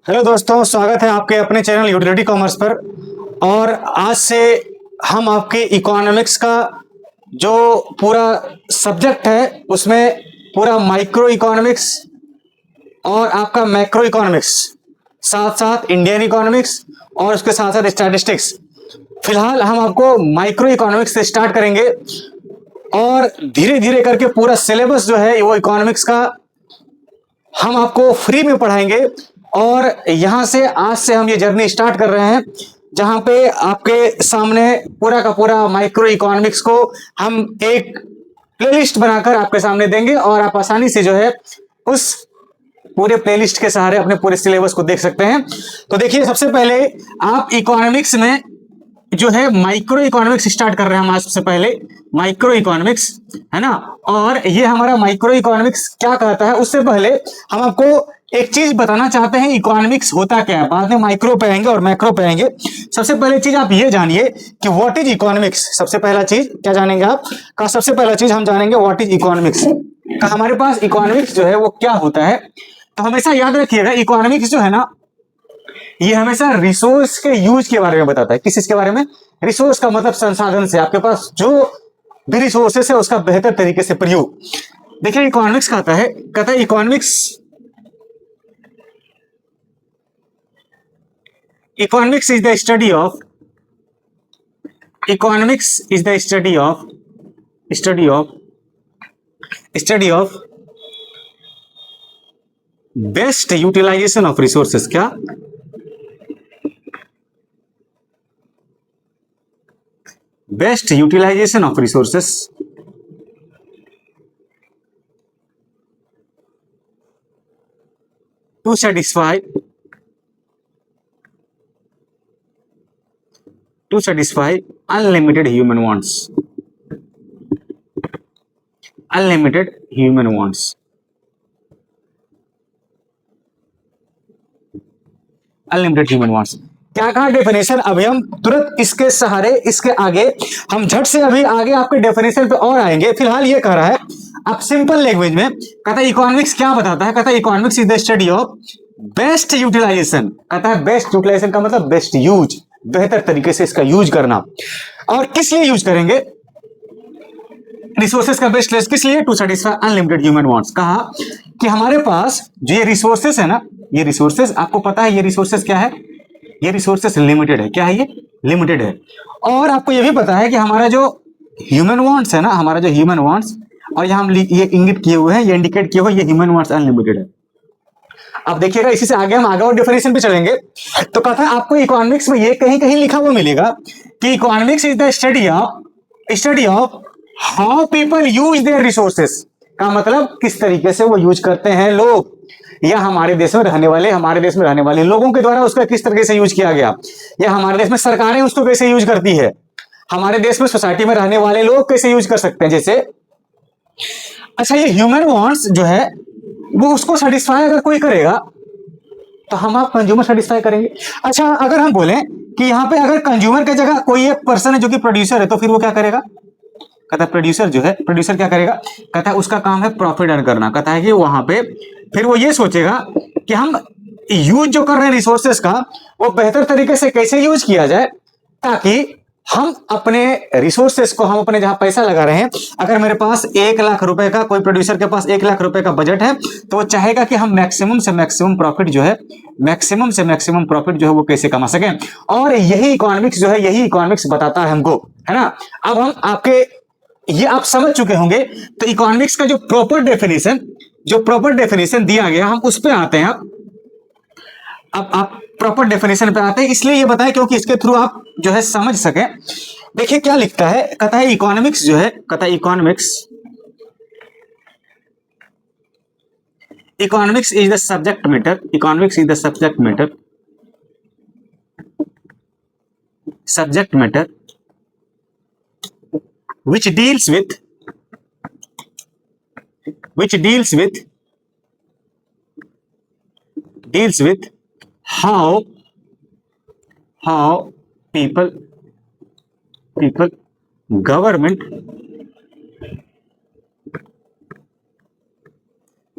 Hello दोस्तों, स्वागत है आपके अपने चैनल यूटिलिटी कॉमर्स पर। और आज से हम आपके इकोनॉमिक्स का जो पूरा सब्जेक्ट है उसमें पूरा माइक्रो इकोनॉमिक्स और आपका मैक्रो इकोनॉमिक्स, साथ साथ इंडियन इकोनॉमिक्स और उसके साथ साथ स्टैटिस्टिक्स। फिलहाल हम आपको माइक्रो इकोनॉमिक्स से स्टार्ट करेंगे और धीरे धीरे करके पूरा सिलेबस जो है वो इकोनॉमिक्स का हम आपको फ्री में पढ़ाएंगे। और यहां से आज से हम ये जर्नी स्टार्ट कर रहे हैं जहां पे आपके सामने पूरा का पूरा माइक्रो इकोनॉमिक्स को हम एक प्लेलिस्ट बनाकर आपके सामने देंगे और आप आसानी से जो है उस पूरे प्लेलिस्ट के सहारे अपने पूरे सिलेबस को देख सकते हैं। तो देखिए, सबसे पहले आप इकोनॉमिक्स में जो है माइक्रो इकोनॉमिक्स स्टार्ट कर रहे हैं हम आज। सबसे पहले माइक्रो इकोनॉमिक्स है ना, और ये हमारा माइक्रो इकोनॉमिक्स क्या कहता है उससे पहले हम आपको एक चीज बताना चाहते हैं, इकोनॉमिक्स होता क्या है। बाद में माइक्रो पे आएंगे और मैक्रो पे आएंगे। सबसे पहले चीज आप ये जानिए कि व्हाट इज इकोनॉमिक्स। सबसे पहला चीज क्या जानेंगे आप का, सबसे पहला चीज हम जानेंगे व्हाट इज इकोनॉमिक्स का। हमारे पास इकोनॉमिक्स जो है वो क्या होता है, तो हमेशा याद रखिएगा इकोनॉमिक्स जो है ना, ये हमेशा रिसोर्स के यूज के बारे में बताता है। किस चीज के बारे में? रिसोर्स का मतलब संसाधन से, आपके पास जो भी रिसोर्सेस है उसका बेहतर तरीके से प्रयोग। देखिए इकोनॉमिक्स कहता है economics is the study of best utilization of resources. क्या? Best utilization of resources to satisfy unlimited human wants. Unlimited human wants. Unlimited human wants क्या कहा डेफिनेशन? अभी हम तुरंत इसके सहारे, इसके आगे हम झट से अभी आगे आपके डेफिनेशन पे और आएंगे। फिलहाल ये कह रहा है आप सिंपल लैंग्वेज में, कहता है इकोनॉमिक्स क्या बताता है। कहता है economics is the study of best utilization. कहता है बेस्ट यूटिलाइजेशन का मतलब बेस्ट यूज, बेहतर तरीके से इसका यूज करना। और किस लिए यूज करेंगे रिसोर्सेस का बेस्ट यूज? किस लिए? To satisfy unlimited human wants. कहा कि हमारे पास जो ये रिसोर्सेस है ना, ये रिसोर्सेस आपको पता है, ये रिसोर्सेस क्या है? ये रिसोर्सेस लिमिटेड है। क्या है? ये लिमिटेड है। और आपको ये भी पता है कि हमारा जो ह्यूमन वांट्स है ना, हमारा जो ह्यूमन वांट्स, और यहां हम ये इंगित किए हुए हैं, ये इंडिकेट किए हुए, ये ह्यूमन वांट्स अनलिमिटेड है। अब देखिएगा, इसी से आगे हम आगे और डेफिनेशन पे चलेंगे। तो कहता है आपको इकोनॉमिक्स में ये कहीं कहीं लिखा हुआ मिलेगा कि economics is the study of how people use their resources. का मतलब किस तरीके से वो यूज करते हैं लोग, या हमारे देश में रहने वाले लोगों के द्वारा उसका किस तरीके से यूज किया गया, या हमारे देश में सरकारें उसको कैसे यूज करती है, हमारे देश में सोसाइटी में रहने वाले लोग कैसे यूज कर सकते हैं। जैसे अच्छा, ये ह्यूमन वांट्स जो है वो उसको सेटिस्फाई अगर कोई करेगा तो हम आप कंज्यूमर सेटिस्फाई करेंगे। अच्छा, अगर हम बोलें कि यहाँ पे अगर कंज्यूमर की जगह कोई एक पर्सन है जो कि प्रोड्यूसर है, तो फिर वो क्या करेगा? कहता है प्रोड्यूसर जो है, प्रोड्यूसर क्या करेगा? कहता है उसका काम है प्रॉफिट अर्न करना। कहता है कि वहां पे फिर वो ये सोचेगा कि हम यूज जो कर रहे हैं रिसोर्सेस का, वो बेहतर तरीके से कैसे यूज किया जाए, ताकि हम अपने रिसोर्सेस को, हम अपने जहां पैसा लगा रहे हैं, अगर मेरे पास 1,00,000 रुपए का, कोई प्रोड्यूसर के पास 1,00,000 रुपए का बजट है, तो वो चाहेगा कि हम मैक्सिमम से मैक्सिमम प्रॉफिट जो है, वो कैसे कमा सकें। और यही इकोनॉमिक्स जो है, यही इकोनॉमिक्स बताता है हमको, है ना। अब हम आपके ये आप समझ चुके होंगे। तो इकोनॉमिक्स का जो प्रॉपर डेफिनेशन दिया गया, हम उस पे आते हैं। अब आप प्रॉपर डेफिनेशन पे आते हैं, इसलिए ये बताएं क्योंकि इसके थ्रू आप जो है समझ सके। देखिए क्या लिखता है, कहता है इकोनॉमिक्स जो है, कहता है economics is the subject matter which deals with how people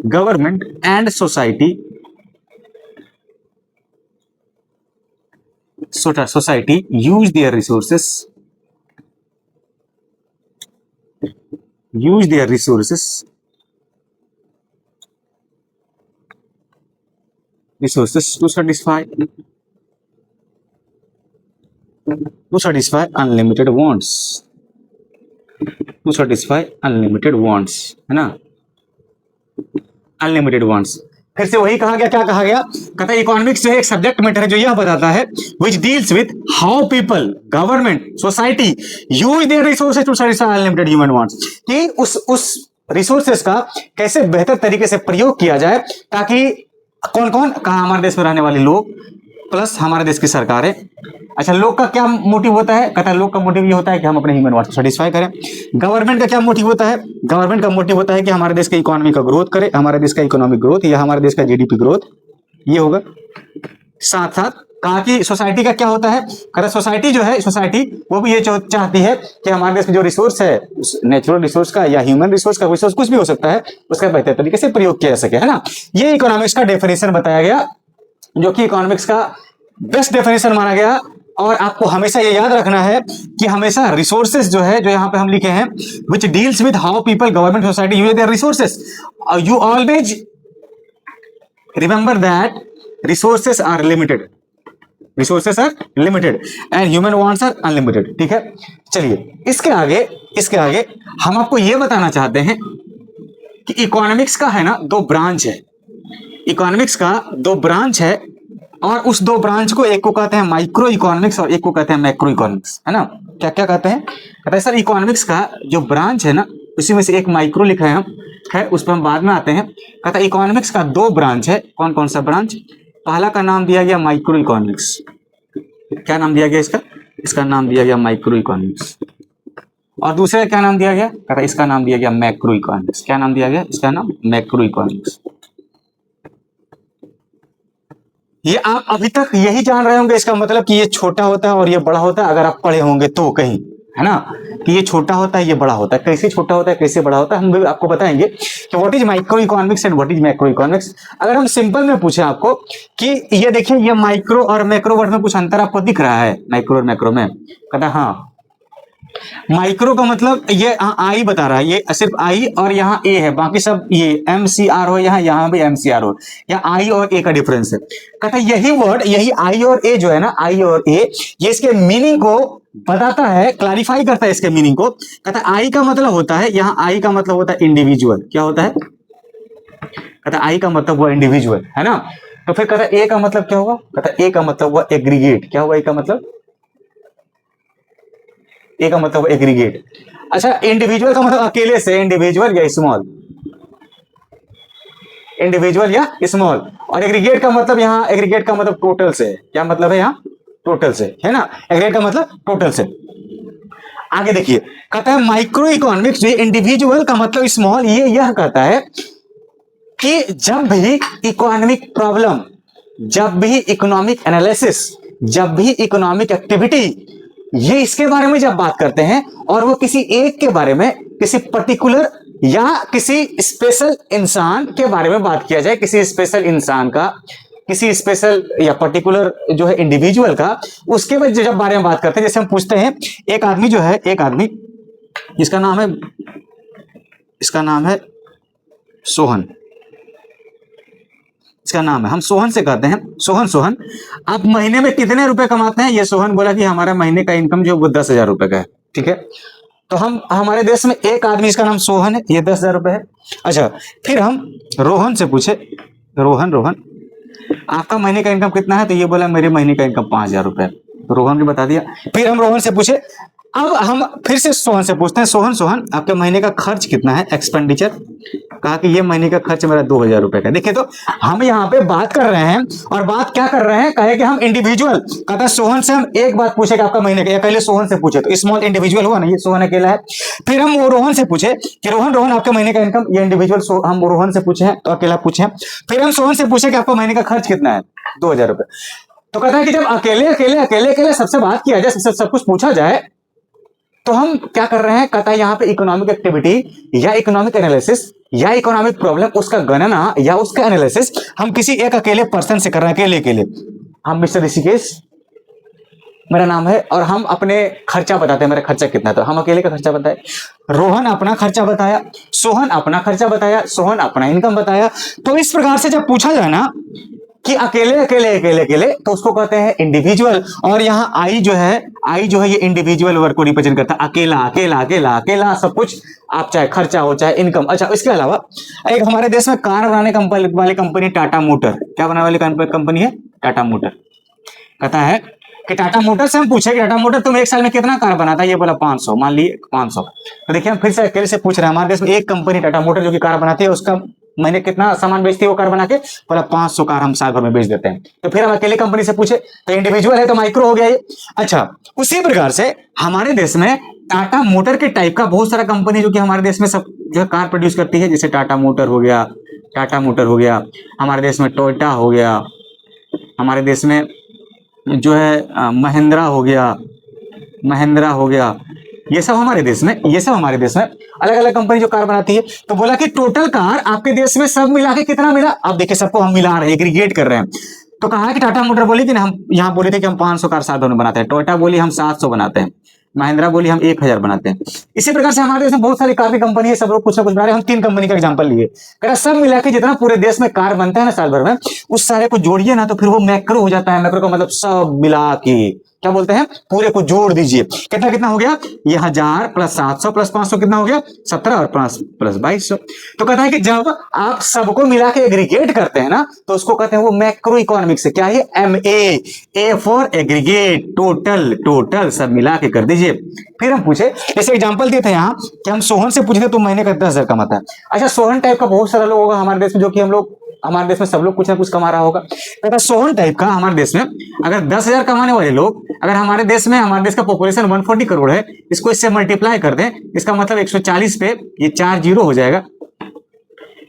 government and society society use their resources to satisfy unlimited wants, है ना, अनलिमिटेड wants। फिर से वही कहा गया, क्या कहा गया, कहता है इकोनॉमिक्स जो है एक सब्जेक्ट मैटर है जो यह बताता है which deals with how people, government, society use their resources to satisfy unlimited human wants, कि उस रिसोर्सेज का कैसे बेहतर तरीके से प्रयोग किया जाए ताकि कौन कौन, कहा हमारे देश में रहने वाले लोग प्लस हमारे देश की सरकारें। अच्छा, लोग का क्या मोटिव होता है, कहता है लोग का मोटिव ये होता है कि हम अपने ह्यूमन वांट्स को सेटिस्फाई करें। गवर्नमेंट का क्या मोटिव होता है, गवर्नमेंट का मोटिव होता है कि हमारे देश की इकोनॉमी का ग्रोथ करे, हमारे देश का इकोनॉमिक ग्रोथ या हमारे देश का जीडीपी ग्रोथ, ये होगा। साथ साथ कहा कि सोसाइटी का क्या होता है, कहता सोसाइटी जो है, सोसाइटी वो भी ये चाहती है कि हमारे देश में जो रिसोर्स है, नेचुरल रिसोर्स का या ह्यूमन रिसोर्स का, रिसोर्स कुछ भी हो सकता है, उसका बेहतर तरीके से प्रयोग किया जा सके, है ना। ये इकोनॉमिक्स का डेफिनेशन बताया गया, जो कि इकोनॉमिक्स का बेस्ट डेफिनेशन माना गया। और आपको हमेशा ये याद रखना है कि हमेशा रिसोर्सेज जो है, जो यहाँ पे हम लिखे हैं, which deals with how people, government, society use their resources, you always remember that resources are limited, and human wants are unlimited. ठीक है, चलिए इसके आगे हम आपको ये बताना चाहते हैं कि इकोनॉमिक्स का है ना दो ब्रांच है, इकोनॉमिक्स का दो ब्रांच है, और उस दो ब्रांच को, एक को कहते हैं माइक्रो इकोनॉमिक्स और एक को कहते हैं मैक्रो इकोनॉमिक्स, है ना। क्या क्या कहते हैं, कहते हैं सर इकोनॉमिक्स का जो ब्रांच है ना, उसी में से एक माइक्रो लिखा है हम, है उस पर हम बाद में आते हैं। कहता है इकोनॉमिक्स का दो ब्रांच है, कौन कौन सा ब्रांच, पहला का नाम दिया गया माइक्रो इकोनॉमिक्स, क्या नाम दिया गया इसका नाम दिया गया माइक्रो इकोनॉमिक्स, और दूसरा क्या नाम दिया गया, कहता है इसका नाम दिया गया मैक्रो इकोनॉमिक्स। क्या नाम दिया गया, इसका नाम मैक्रो इकोनॉमिक्स। ये आप अभी तक यही जान रहे होंगे, इसका मतलब कि ये छोटा होता है और ये बड़ा होता है, अगर आप पढ़े होंगे तो कहीं, है ना, कि ये छोटा होता है ये बड़ा होता है, कैसे छोटा होता है कैसे बड़ा होता है, हम भी आपको बताएंगे कि what is micro economics and what is macro economics. अगर हम सिंपल में पूछे आपको कि ये देखिए, ये माइक्रो और मैक्रो वर्ड में कुछ अंतर आपको दिख रहा है, माइक्रो और मैक्रो में, कहता हाँ, माइक्रो का मतलब ये आई बता रहा है, ये सिर्फ आई और यहाँ ए है, बाकी सब ये MCR हो, यहाँ भी MCR हो, या आई और ए का डिफरेंस है। कहता है यही वर्ड, यही आई और ए जो है ना, आई और ए, ये इसके मीनिंग को बताता है, क्लैरिफाई करता है इसके मीनिंग को। कहता है आई का मतलब होता है, यहाँ आई का मतलब होता है इंडिविजुअल, क्या होता है, कहता है आई का मतलब हुआ इंडिविजुअल, है ना। तो फिर कहता है ए का मतलब क्या होगा, कहता है ए का मतलब हुआ एग्रीगेट, क्या हुआ ए का मतलब, ए का मतलब एग्रीगेट। अच्छा, इंडिविजुअल का मतलब अकेले से, इंडिविजुअल या स्मॉल, इंडिविजुअल या स्मॉल, और एग्रीगेट का मतलब, यहाँ एग्रीगेट का मतलब टोटल से, क्या मतलब है यहाँ, टोटल से, है ना, एग्रीगेट का मतलब टोटल से। आगे देखिए, कहता है माइक्रो इकोनॉमिक्स, ये इंडिविजुअल का मतलब स्मॉल, ये यह कहता है कि जब भी इकोनॉमिक प्रॉब्लम, जब भी इकोनॉमिक एनालिसिस, जब भी इकोनॉमिक एक्टिविटी, ये इसके बारे में जब बात करते हैं, और वो किसी एक के बारे में, किसी पर्टिकुलर या किसी स्पेशल इंसान के बारे में बात किया जाए, किसी स्पेशल इंसान का, किसी स्पेशल या पर्टिकुलर जो है इंडिविजुअल का, उसके बाद जब बारे में बात करते हैं, जैसे हम पूछते हैं एक आदमी जो है, एक आदमी, इसका नाम है सोहन, इसका नाम है, हम सोहन से कहते हैं, सोहन आप महीने में कितने रुपए कमाते हैं, ये सोहन बोला कि हमारा महीने का इनकम जो वो 10,000 रुपए का है। ठीक है, तो हम, हमारे देश में एक आदमी जिसका नाम सोहन है, ये 10,000 रुपए है। अच्छा, फिर हम रोहन से पूछे, रोहन आपका महीने का इनकम कितना है, तो ये बोला मेरे महीने का इनकम 5,000 रुपए है, तो रोहन ने बता दिया। फिर हम रोहन से पूछे, अब हम फिर से सोहन से पूछते हैं, सोहन आपके महीने का खर्च कितना है, एक्सपेंडिचर, कहा कि ये महीने का खर्च मेरा 2,000 रुपए का। देखिए, तो हम यहाँ पे बात कर रहे हैं, और बात क्या कर रहे हैं, कहे कि हम इंडिविजुअल, कहता है सोहन से हम एक बात पूछे कि आपका महीने का, पहले सोहन से पूछे तो स्मॉल इंडिविजुअल हुआ ना, ये सोहन अकेला है। फिर हम वो रोहन से पूछे कि रोहन आपके महीने का इनकम, ये इंडिविजुअल, हम रोहन से पूछे हैं तो अकेला पूछे। फिर हम सोहन से पूछे कि आपका महीने का खर्च कितना है, 2,000 रुपए। तो कहता है कि जब अकेले सबसे बात किया जाए, सब कुछ पूछा जाए, तो हम क्या कर रहे हैं, कहता है यहाँ पे इकोनॉमिक एक्टिविटी या इकोनॉमिक एनालिसिस या इकोनॉमिक प्रॉब्लम, उसका गणना या उसका एनालिसिस हम किसी एक अकेले पर्सन से कर रहे हैं, अकेले। हम मिस्टर ऋषिकेश मेरा नाम है और हम अपने खर्चा बताते हैं, मेरा खर्चा कितना है, तो हम अकेले का खर्चा बताए, रोहन अपना खर्चा बताया, सोहन अपना खर्चा बताया, सोहन अपना इनकम बताया। तो इस प्रकार से जब पूछा जाए ना कि अकेले अकेले अकेले अकेले, तो उसको कहते हैं इंडिविजुअल। और यहाँ आई जो है ये इंडिविजुअल वर्क को रिप्रेजेंट करता है, अकेला अकेला अकेला अकेला सब कुछ, आप चाहे खर्चा हो चाहे इनकम। अच्छा, इसके अलावा एक हमारे देश में कार बनाने वाली कंपनी टाटा मोटर, क्या बनाने वाली कंपनी है? टाटा मोटर। कहता है कि टाटा मोटर से हम पूछे कि टाटा मोटर तुम एक साल में कितना कार बनाता है, ये बोला 500, मान लिए 500। तो देखिए हम फिर से अकेले से पूछ रहे हैं, हमारे देश में एक कंपनी टाटा मोटर जो कि कार बनाती है, उसका महीने कितना सामान बेचती है वो कार बना के, बोला 500 कार हम साल भर में बेच देते हैं। तो फिर हम अकेले कंपनी से पूछे, तो इंडिविजुअल है तो माइक्रो हो गया ये। अच्छा, उसी प्रकार से हमारे देश में टाटा मोटर के टाइप का बहुत सारा कंपनी जो कि हमारे देश में सब जो है कार प्रोड्यूस करती है, जैसे टाटा मोटर हो गया, हमारे देश में टोयोटा हो गया, हमारे देश में जो है महिंद्रा हो गया, ये सब हमारे देश में अलग अलग कंपनी जो कार बनाती है। तो बोला कि टोटल कार आपके देश में सब मिला के कितना मिला। अब देखिए सबको हम मिला रहे हैं, एग्रीगेट कर रहे हैं। तो कहा कि टाटा मोटर बोली कि हम यहाँ बोले थे कि हम 500 कार साल भर में बनाते हैं, टोयोटा बोली हम 700 बनाते हैं, महिंद्रा बोली हम 1000 बनाते हैं। इसी प्रकार से हमारे देश में बहुत सारी कार की कंपनी है, सब लोग कुछ ना कुछ बना रहे हैं। हम 3 कंपनी का एग्जांपल लिए, अगर सब मिला के जितना पूरे देश में कार बनता है ना साल भर में, उस सारे को जोड़िए ना तो फिर वो मैक्रो हो जाता है। मैक्रो का मतलब सब मिला के क्या बोलते हैं, पूरे को जोड़ दीजिए, कितना कितना हो गया, ये 1000 प्लस 700 प्लस 500 कितना हो गया, 17 और प्लस 2200। तो कहता है कि जब आप सबको मिला के एग्रीगेट करते हैं ना, तो उसको कहते हैं वो मैक्रो इकोनॉमिक्स है। क्या है? MA फॉर एग्रीगेट, टोटल सब मिला के कर दीजिए। फिर हम पूछे, जैसे एग्जांपल दिए थे यहाँ कि हम सोहन से पूछे थे तुम महीने का 10,000 कमाता है। अच्छा, सोहन टाइप का बहुत सारा लोग होगा हमारे देश में, जो कि हमारे देश में सब लोग कुछ ना कुछ कमा रहा होगा। तो सोहन टाइप का हमारे देश में अगर 10,000 कमाने वाले लोग, अगर हमारे देश का पॉपुलेशन 140 करोड़ है, इसको इससे मल्टीप्लाई कर दें, इसका मतलब 140 पे ये 4 जीरो हो जाएगा,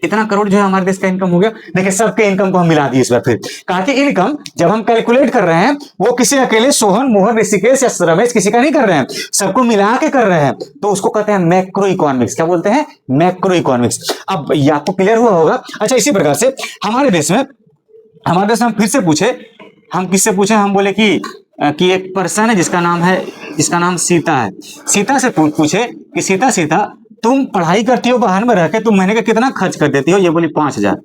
इतना करोड़ जो है हमारे देश का इनकम हो गया। देखिए सबके इनकम को हम मिला दिए इस बार। फिर कहा कि इनकम जब हम कैलकुलेट कर रहे हैं वो किसी अकेले सोहन, मोहन, ऋषिकेश या रमेश किसी का नहीं कर रहे हैं, सबको मिला के कर रहे हैं, तो उसको कहते हैं मैक्रो इकोनॉमिक्स। क्या बोलते हैं? Macro economics. अब ये आपको क्लियर हुआ होगा। अच्छा, इसी प्रकार से हमारे देश में हम फिर से पूछे, हम किससे पूछे, हम बोले कि एक पर्सन है जिसका नाम सीता है। सीता से पूछे कि सीता तुम पढ़ाई करती हो बाहर में रह के, तुम महीने का कितना खर्च कर देती हो, ये बोली 5000।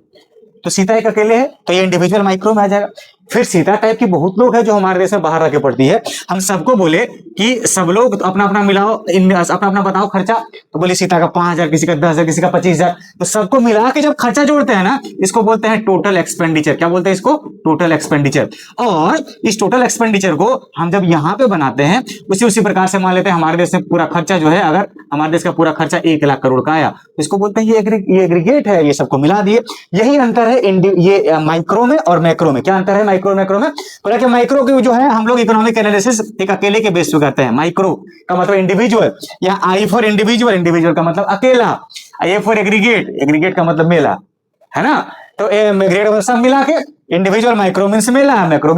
तो सीता एक अकेले है, तो ये इंडिविजुअल माइक्रो में आ जाएगा। फिर सीता टाइप की बहुत लोग हैं जो हमारे देश में बाहर रह के पढ़ती है, हम सबको बोले कि सब लोग अपना अपना मिलाओ, अपना अपना बताओ खर्चा। तो बोले सीता का 5000, किसी का 10,000, किसी का 25,000। तो सबको मिला के जब खर्चा जोड़ते हैं ना, इसको बोलते हैं टोटल एक्सपेंडिचर। क्या बोलते हैं इसको? Total expenditure. और इस टोटल एक्सपेंडिचर को हम जब यहाँ पे बनाते हैं, उसी प्रकार से मान लेते हैं हमारे देश में पूरा खर्चा जो है, अगर हमारे देश का पूरा खर्चा 1 लाख करोड़ का आया, तो इसको बोलते हैं ये एग्रीगेट है, ये सबको मिला दिए। यही अंतर है ये माइक्रो में और मैक्रो में। क्या अंतर है माइक्रो मैक्रो में? बोला कि माइक्रो की जो है हम लोग इकोनॉमिक एनालिसिस एक अकेले के बेस पे करते हैं। माइक्रो का मतलब इंडिविजुअल, या आई फॉर इंडिविजुअल का मतलब अकेला, ए फॉर एग्रीगेट का मतलब मेला, है ना। तो एग्रीगेट सब मिला के, इंडिविजुअल माइक्रो मींस मेला, माइक्रो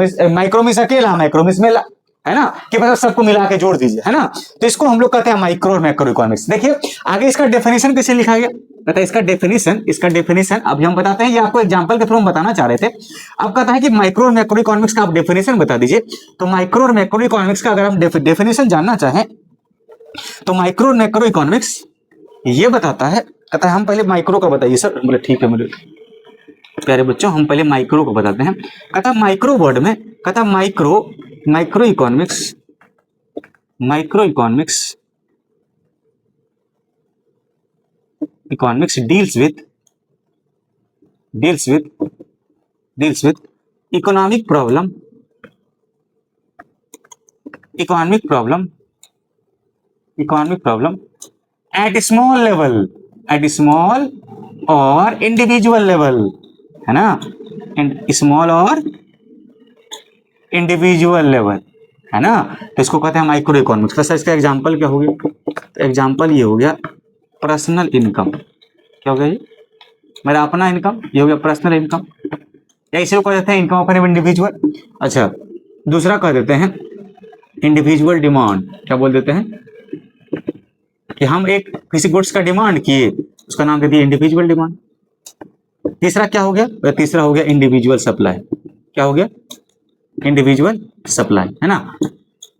मींस अकेला, मैक्रो मींस मेला, है ना, कि मतलब सबको मिला के जोड़ दीजिए, है ना। तो इसको हम लोग कहते हैं माइक्रो और मैक्रो इकोनॉमिक्स। देखिए आगे इसका डेफिनेशन कैसे लिखा गया, कहता है इसका डेफिनेशन अभी हम बताते हैं, ये आपको एग्जांपल के थ्रू हम बताना चाह रहे थे। अब कहता है कि माइक्रो और मैक्रो इकोनॉमिक्स का आप डेफिनेशन बता दीजिए। तो माइक्रो और मैक्रो इकोनॉमिक्स का अगर हम डेफिनेशन जानना चाहें, तो माइक्रो और मैक्रो इकोनॉमिक्स ये बताता है, कहता है हम पहले माइक्रो का बताइए सर। बोले ठीक है मेरे प्यारे बच्चों, हम पहले माइक्रो को बताते हैं। कहता माइक्रो वर्ड में, कहता micro economics deals with economic problem at small और इंडिविजुअल लेवल, है ना, स्मॉल और इंडिविजुअल लेवल, है ना। तो इसको कहते हैं माइक्रो इकोनॉमिक्स। तो इसका एग्जांपल क्या हो गया? एग्जांपल ये हो गया पर्सनल इनकम। क्या हो गया? ये मेरा अपना इनकम, ये हो गया पर्सनल इनकम, या इसे कह देते हैं इनकम ऑफ एन इंडिविजुअल। अच्छा, दूसरा कह देते हैं इंडिविजुअल डिमांड। क्या बोल देते हैं? कि हम एक किसी गुड्स का डिमांड किए, उसका नाम दे दिया इंडिविजुअल डिमांड। तीसरा क्या हो गया? तीसरा हो गया इंडिविजुअल सप्लाई। क्या हो गया? इंडिविजुअल सप्लाई, है ना।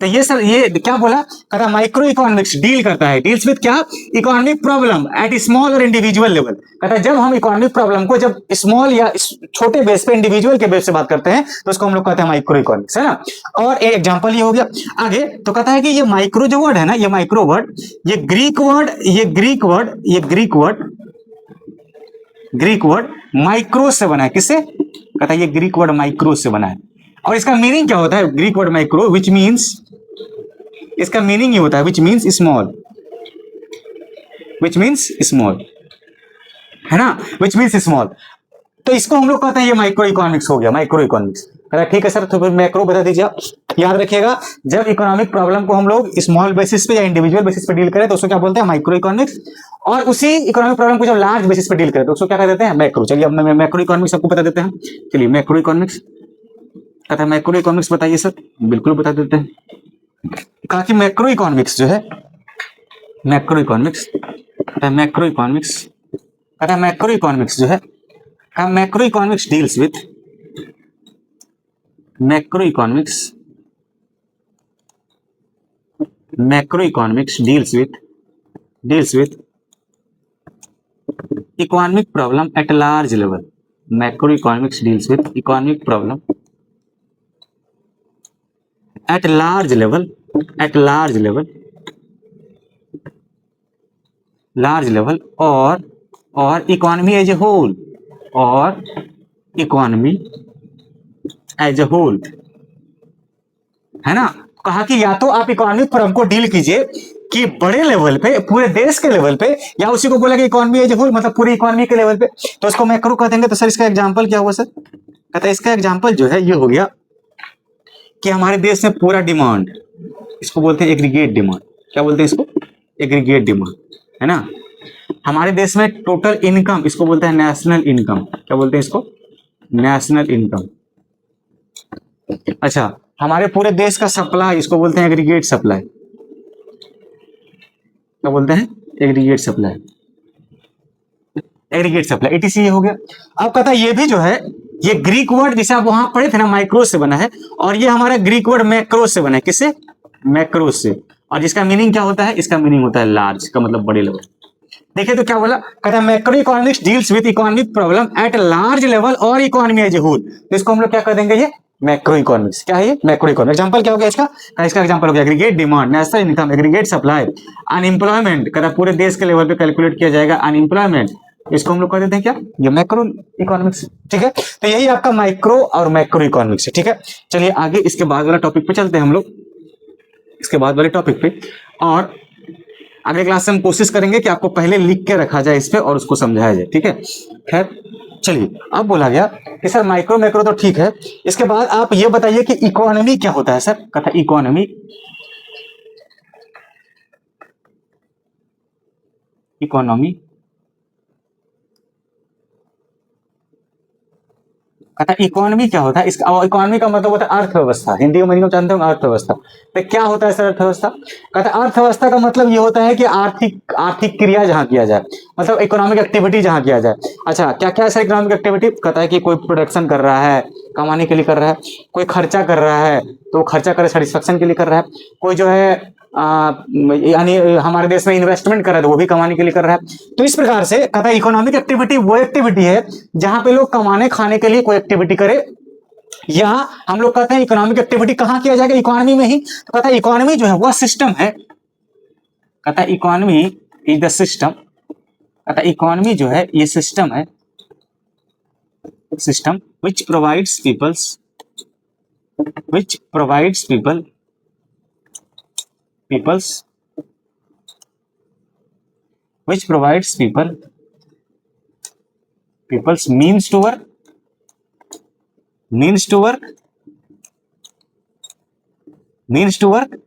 तो ये सर ये क्या बोला, कहता माइक्रो इकोनॉमिक्स डील करता है, डील्स विद क्या, इकोनॉमिक प्रॉब्लम एट स्मॉल और इंडिविजुअल लेवल। कहता है जब हम इकोनॉमिक प्रॉब्लम को जब स्मॉल या छोटे बेस पे इंडिविजुअल के बेस से बात करते हैं तो उसको हम लोग कहते हैं माइक्रो इकोनॉमिक्स, है ना। और एक एग्जांपल ये हो गया। आगे तो कहता है कि ये माइक्रो जो वर्ड है ना, ये माइक्रो वर्ड, ये ग्रीक वर्ड माइक्रो से बना है। किससे, कहता है ये ग्रीक वर्ड माइक्रो से बना है। और इसका मीनिंग क्या होता है, Greek word micro which means, इसका मीनिंग ये होता है विच मीन्स स्मॉल, है ना, विच मीन्स स्मॉल। तो इसको हम लोग कहते हैं ये माइक्रो इकोनॉमिक्स हो गया, माइक्रो इकोनॉमिक्स। ठीक है सर, तो फिर मैक्रो बता दीजिए आप। याद रखिएगा, जब इकोनॉमिक प्रॉब्लम को हम लोग स्मॉल बेसिस पे या इंडिविजुअल बेसिस पे डील करें तो उसको क्या बोलते हैं, माइक्रो इकोनॉमिक्स। और उसी इकोनॉमिक प्रॉब्लम को जब लार्ज बेसिस पे डील करें तो उसको क्या कह देते हैं, मैक्रो। चलिए अब मैक्रो इकोनॉमिक्स आपको बता देते हैं। चलिए मैक्रो इकोनॉमिक्स, कहता है मैक्रो इकोनॉमिक्स बताइए सर। बिल्कुल बता देते हैं। कहा कि मैक्रो इकोनॉमिक्स जो है, मैक्रो इकोनॉमिक्स जो है, macro economics deals with, macro economics deals with economic problem at large level. Macro economics deals with economic problem at large level, और इकोनॉमी एज ए होल, है ना। कहा कि या तो आप इकोनॉमिक प्रॉब्लम को डील कीजिए कि बड़े लेवल पे, पूरे देश के लेवल पे, या उसी को बोला कि इकोनॉमी एज ए होल मतलब पूरी इकोनॉमी के लेवल पे, तो उसको मैक्रो कह देंगे। तो सर इसका एग्जांपल क्या हुआ सर, कहता है इसका एग्जांपल जो है ये हो गया कि हमारे देश में पूरा डिमांड, इसको बोलते हैं एग्रीगेट डिमांड। क्या बोलते हैं इसको, एग्रीगेट डिमांड, है ना। हमारे देश में टोटल इनकम, इसको बोलते हैं नेशनल इनकम। क्या बोलते हैं इसको, नेशनल इनकम। अच्छा, हमारे पूरे देश का सप्लाई, इसको बोलते हैं एग्रीगेट सप्लाई। क्या बोलते हैं, एग्रीगेट सप्लाई, एटीसी। ये हो गया। अब कहता है ये भी जो है, ये ग्रीक वर्ड जिसे आप वहां पढ़े थे ना, माइक्रो से बना है, और ये हमारा ग्रीक वर्ड मैक्रो से बना है। किससे, मैक्रो से। और जिसका मीनिंग क्या होता है, इसका मीनिंग होता है लार्ज, का मतलब बड़े लेवल। देखिए तो क्या बोला, कहता है macro economics deals with economic problem at large level और इकोनॉमी एज ए होल। तो इसको हम लोग क्या कर देंगे, ये मैक्रो इकोनॉमिक्स। क्या है ये, मैक्रो इकोनॉमिक्स। एग्जांपल क्या हो गया इसका, इसका एग्जांपल हो गया aggregate demand, national income, aggregate supply, unemployment. कहता पूरे देश के लेवल पे कैलकुलेट किया जाएगा अनएम्प्लॉयमेंट। इसको हम लोग कह देते हैं क्या, ये मैक्रो इकोनॉमिक्स। ठीक है, तो यही आपका माइक्रो और मैक्रो इकोनॉमिक्स है। ठीक है, चलिए आगे इसके बाद वाला टॉपिक पे चलते हैं हम लोग, इसके बाद वाले टॉपिक पे। और अगले क्लास से हम कोशिश करेंगे कि आपको पहले लिख के रखा जाए इस पे और उसको समझाया जाए। ठीक है, खैर चलिए, अब बोला गया कि सर माइक्रो मैक्रो तो ठीक है, इसके बाद आप ये बताइए कि इकोनॉमी क्या होता है सर। कहता इकोनॉमी, कहता इकोनॉमी क्या होता है। इसका इकोनॉमी का मतलब होता है अर्थव्यवस्था। हिंदी में मीनिंग जानते हो, अर्थव्यवस्था। तो क्या होता है सर अर्थव्यवस्था, कहता है अर्थव्यवस्था का मतलब ये होता है कि आर्थिक क्रिया जहां किया जाए, मतलब इकोनॉमिक एक्टिविटी जहां किया जाए। अच्छा, क्या क्या है सर इकोनॉमिक एक्टिविटी, कहता है कि कोई प्रोडक्शन कर रहा है, कमाने के लिए कर रहा है, कोई खर्चा कर रहा है तो वो खर्चा करे सेटिस्फेक्शन के लिए कर रहा है, कोई जो है यानी हमारे देश में इन्वेस्टमेंट कर रहा है तो वो भी कमाने के लिए कर रहा है। तो इस प्रकार से कहता है इकोनॉमिक एक्टिविटी वो एक्टिविटी है जहां पे लोग कमाने खाने के लिए कोई एक्टिविटी करे, या हम लोग कहते हैं इकोनॉमिक एक्टिविटी कहां किया जाएगा, इकोनॉमी में ही। तो कहता है इकोनॉमी जो है वह सिस्टम है, कहता है इकोनॉमी इज द सिस्टम, कहता है इकोनॉमी जो है ये सिस्टम है, system which provides people people's means to work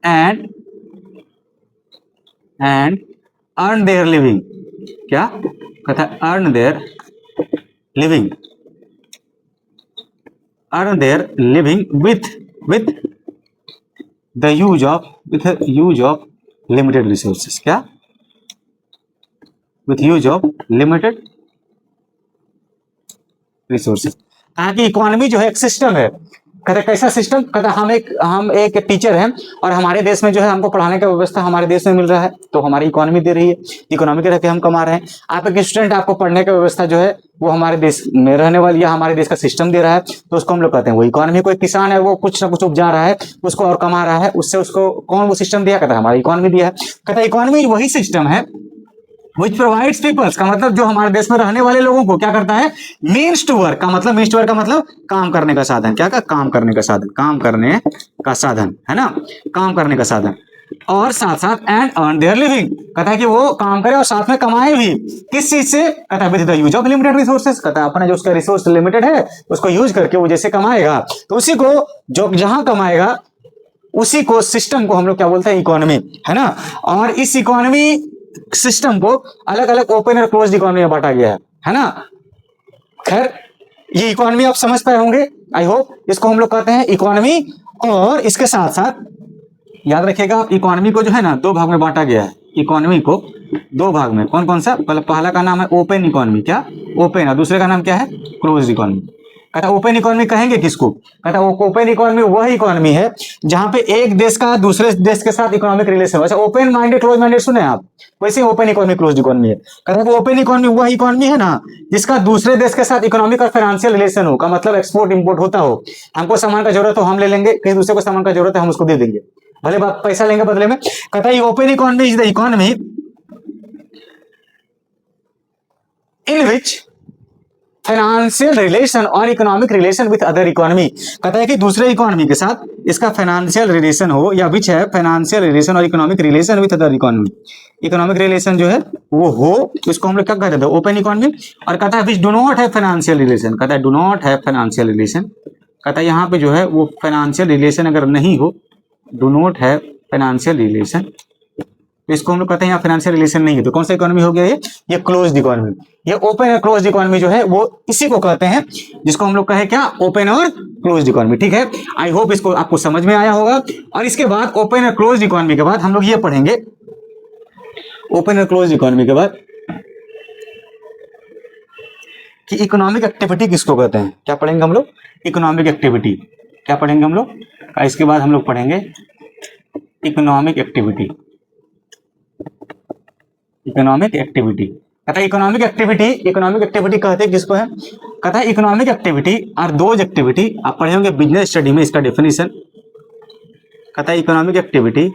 and earn their living। क्या कहता है, earn their living with the use of limited resources। क्या, with use of limited resources। कहा कि इकोनॉमी जो है एक सिस्टम है कहते कैसा सिस्टम, कहता हम एक टीचर हैं और हमारे देश में जो है हमको पढ़ाने का व्यवस्था हमारे देश में मिल रहा है, तो हमारी इकोनॉमी दे रही है, इकोनॉमी के रहते हम कमा रहे हैं। आप एक स्टूडेंट, आपको पढ़ने का व्यवस्था जो है वो हमारे देश में रहने वाली या हमारे देश का सिस्टम दे रहा है, तो उसको हम लोग कहते हैं वो इकोनॉमी। कोई किसान है वो कुछ ना कुछ उपजा रहा है, उसको और कमा रहा है, उससे उसको कौन वो सिस्टम दिया, कहता है हमारी इकोनॉमी दिया है। कहता है इकोनॉमी वही सिस्टम है which provides peoples, का मतलब जो हमारे देश में रहने वाले लोगों को क्या करता है, मीन्स टू वर्क, का मतलब मीन्स टू वर्क का मतलब काम करने का साधन। क्या का काम करने का साधन, काम करने का साधन है ना, काम करने का साधन। और साथ साथ एंड अर्न देयर लिविंग, कहता है कि वो काम करे और साथ में कमाए भी। किस चीज से, कहता है with the use of limited resources, कहता है अपना जो उसका रिसोर्स लिमिटेड है उसको यूज करके वो जैसे कमाएगा, तो उसी को जो जहां कमाएगा उसी को सिस्टम को हम लोग क्या बोलते हैं, इकोनॉमी, है ना। और इस इकोनॉमी सिस्टम को अलग अलग ओपन और क्लोज्ड इकोनॉमी में बांटा गया है ना। खैर ये इकोनॉमी आप समझ पाए होंगे, आई होप। इसको हम लोग कहते हैं इकोनॉमी। और इसके साथ साथ याद रखिएगा आप, इकोनॉमी को जो है ना दो भाग में बांटा गया है। इकोनॉमी को दो भाग में, कौन कौन सा, पहला का नाम है ओपन इकोनॉमी, क्या ओपन, और दूसरे का नाम क्या है, क्लोज्ड इकोनॉमी। कहता ओपन इकोनॉमी कहेंगे किसको, कहता वो ओपन इकोनॉमी वह इकोनॉमी है जहां पे एक देश का दूसरे देश के साथ इकोनॉमिक रिलेशन हो। अच्छा ओपन माइंडेड क्लोज माइंडेड सुने आप, वैसे ओपन इकोनॉमी क्लोज इकोनॉमी है। कहता है ओपन इकोनॉमी वह इकोनॉमी है ना जिसका दूसरे देश के साथ इकोनॉमिक और फाइनेंशियल रिलेशन हो, का मतलब एक्सपोर्ट इंपोर्ट होता हो। हमको सामान का जरूरत हो हम ले लेंगे, किसी दूसरे को सामान का जरूरत है हम उसको दे देंगे, भले पैसा लेंगे बदले में। कहता है open economy is the economy in which financial relation और economic relation with other economy. कहता है कि दूसरे इकोनॉमी के साथ इसका फाइनेंशियल रिलेशन हो, या विच है फाइनेंशियल रिलेशन और economic relation with other economy, economic relation जो है वो हो, इसको हम लोग क्या कहते हैं, ओपन इकोनॉमी। और कहता है विच डू नॉट है फाइनेंशियल रिलेशन, कहता है डू नॉट है फाइनेंशियल रिलेशन। कहता है यहाँ पे जो है वो फाइनेंशियल रिलेशन अगर नहीं हो, डू नॉट है फाइनेंशियल रिलेशन, तो इसको हम लोग कहते हैं यहाँ फाइनेंशियल रिलेशन नहीं है, तो कौन सा इकोनॉमी हो गया ये क्लोज्ड इकोनॉमी। ये ओपन और क्लोज्ड इकोनॉमी जो है वो इसी को कहते हैं जिसको हम लोग कहे क्या, ओपन और क्लोज्ड इकोनॉमी। ठीक है, आई होप इसको आपको समझ में आया होगा। और इसके बाद ओपन और क्लोज्ड इकोनॉमी के बाद हम लोग ये पढ़ेंगे, ओपन और क्लोज्ड इकोनॉमी के बाद कि इकोनॉमिक एक्टिविटी किसको कहते हैं। क्या पढ़ेंगे हम लोग, इकोनॉमिक एक्टिविटी। क्या पढ़ेंगे हम लोग, इसके बाद हम लोग पढ़ेंगे इकोनॉमिक एक्टिविटी। इकोनॉमिक एक्टिविटी, कहता है इकोनॉमिक एक्टिविटी कहते हैं किसको है, कहता है इकोनॉमिक एक्टिविटी और दोज एक्टिविटी, आप पढ़े होंगे बिजनेस स्टडी में इसका डेफिनेशन। कहता है इकोनॉमिक एक्टिविटी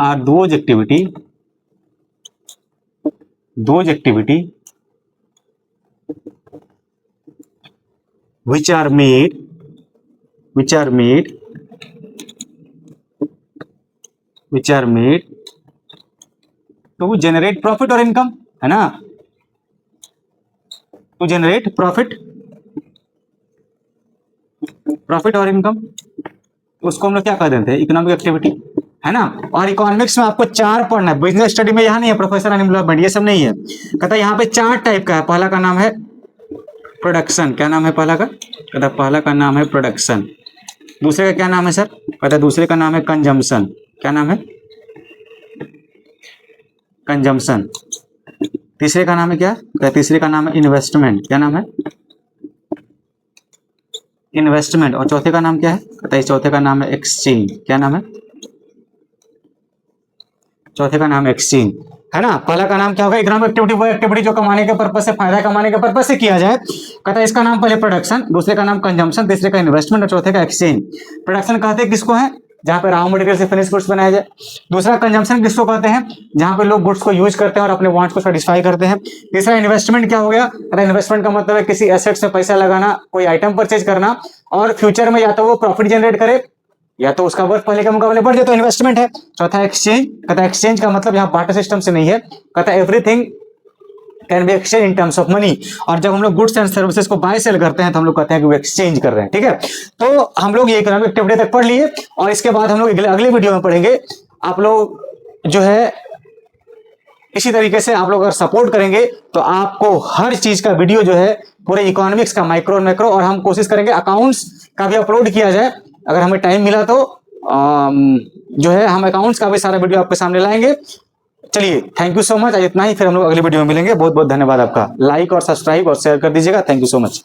और those activity which are made to generate profit और इनकम, है ना, to generate profit और इनकम, उसको हम लोग क्या कह देते हैं, इकोनॉमिक एक्टिविटी, है ना। और इकोनॉमिक्स में आपको 4 पढ़ना है, बिजनेस स्टडी में यहाँ नहीं है, प्रोफेसर अनएम्प्लॉयमेंट ये सब नहीं है। कहता है यहाँ पे 4 टाइप का है। पहला का नाम है प्रोडक्शन, क्या नाम है पहला का, कहता है पहला का नाम है प्रोडक्शन। दूसरे का क्या नाम है सर, कहता है दूसरे का नाम है कंजम्पशन, क्या नाम है, कंजम्पशन। तीसरे का नाम है क्या, कहता है तीसरे का नाम है इन्वेस्टमेंट, क्या नाम है, इन्वेस्टमेंट। और चौथे का नाम क्या है, कहता है चौथे का नाम है एक्सचेंज, क्या नाम है, चौथे का नाम है एक्सचेंज, है ना। पहला का नाम क्या होगा, इकोनॉमिक एक्टिविटी, वो एक्टिविटी जो कमाने के पर्पस से, फायदा कमाने के पर्पस से किया जाए। कहता है इसका नाम पहले प्रोडक्शन, दूसरे का नाम कंजम्पशन, तीसरे का इन्वेस्टमेंट और चौथे का एक्सचेंज। प्रोडक्शन कहते हैं किसको है, जहां पे रॉ मटेरियल से फिनिश गुड्स बनाया जाए। दूसरा कंजम्पशन किसको कहते हैं, जहां पे लोग गुड्स को यूज करते हैं और अपने वांट्स को सेटिस्फाई करते हैं। तीसरा इन्वेस्टमेंट क्या हो गया, इन्वेस्टमेंट का मतलब है किसी एसेट्स में पैसा लगाना, कोई आइटम परचेज करना और फ्यूचर में या तो वो प्रॉफिट जनरेट करे या तो उसका वर्थ पहले के मुकाबले बढ़ जाए, तो इन्वेस्टमेंट है। चौथा एक्सचेंज, कहता है एक्सचेंज का मतलब यहाँ बार्टर सिस्टम से नहीं है, कहता है everything can be exchange in terms of money. और जब हम लोग गुड्स एंड सर्विसेज को बाय सेल करते हैं तो हम लोग कहते हैं कि वो एक्सचेंज कर रहे हैं। ठीक है, तो हम लोग ये इकोनॉमिक एक्टिविटी तक पढ़ लिए और इसके बाद हम लोग अगले वीडियो में पढ़ेंगे। आप लोग जो है इसी तरीके से आप लोग अगर सपोर्ट करेंगे तो आपको हर चीज का वीडियो जो है पूरे इकोनॉमिक्स का माइक्रो मैक्रो, और हम कोशिश करेंगे अकाउंट्स का भी अपलोड किया जाए, अगर हमें टाइम मिला तो जो है हम अकाउंट्स का भी सारा वीडियो आपके सामने लाएंगे। चलिए थैंक यू सो मच, इतना ही, फिर हम लोग अगले वीडियो में मिलेंगे। बहुत बहुत धन्यवाद आपका, लाइक और सब्सक्राइब और शेयर कर दीजिएगा। Thank you so much.